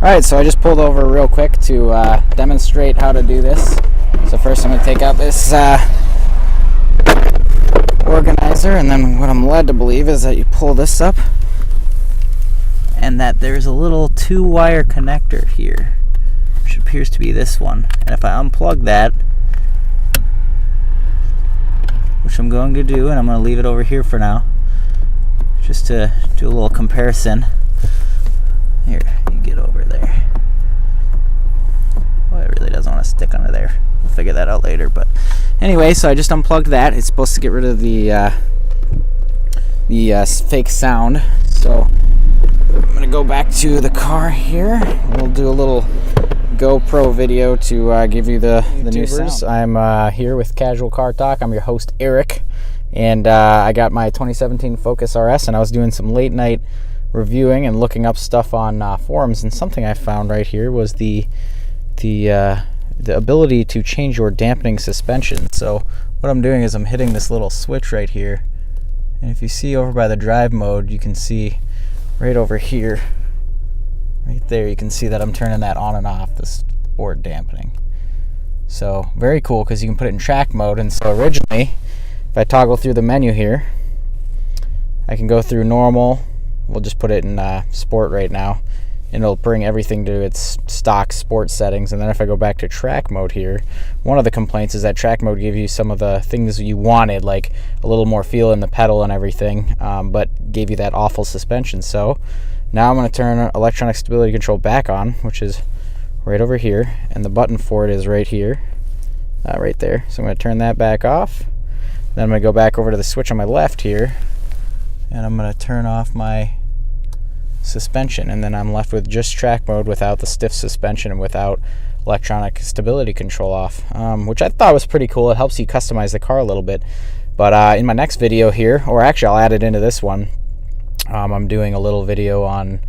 Alright, so I just pulled over real quick to demonstrate how to do this. So first I'm going to take out this organizer, and then what I'm led to believe is that you pull this up and that there's a little 2-wire connector here, which appears to be this one. And if I unplug that, which I'm going to do, and I'm going to leave it over here for now, just to do a little comparison. Here, you get over there. Well, it really doesn't want to stick under there. We'll figure that out later. But anyway, so I just unplugged that. It's supposed to get rid of the fake sound. So I'm going to go back to the car here. We'll do a little GoPro video to give you the new sound. I'm here with Casual Car Talk. I'm your host, Eric. And I got my 2017 Focus RS, and I was doing some late night reviewing and looking up stuff on forums, and something I found right here was the ability to change your dampening suspension. So what I'm doing is I'm hitting this little switch right here, and if you see over by the drive mode, you can see right over here, right there, you can see that I'm turning that on and off, the sport dampening. So very cool, because you can put it in track mode. And so originally, if I toggle through the menu here, I can go through normal. We'll just put it in sport right now, and it'll bring everything to its stock sport settings. And then if I go back to track mode here, one of the complaints is that track mode gave you some of the things you wanted, like a little more feel in the pedal and everything, but gave you that awful suspension. So now I'm going to turn electronic stability control back on, which is right over here, and the button for it is right here, right there. So I'm going to turn that back off. Then I'm going to go back over to the switch on my left here, and I'm going to turn off my suspension, and then I'm left with just track mode without the stiff suspension and without electronic stability control off, which I thought was pretty cool. It helps you customize the car a little bit. But in my next video here, or actually I'll add it into this one, I'm doing a little video on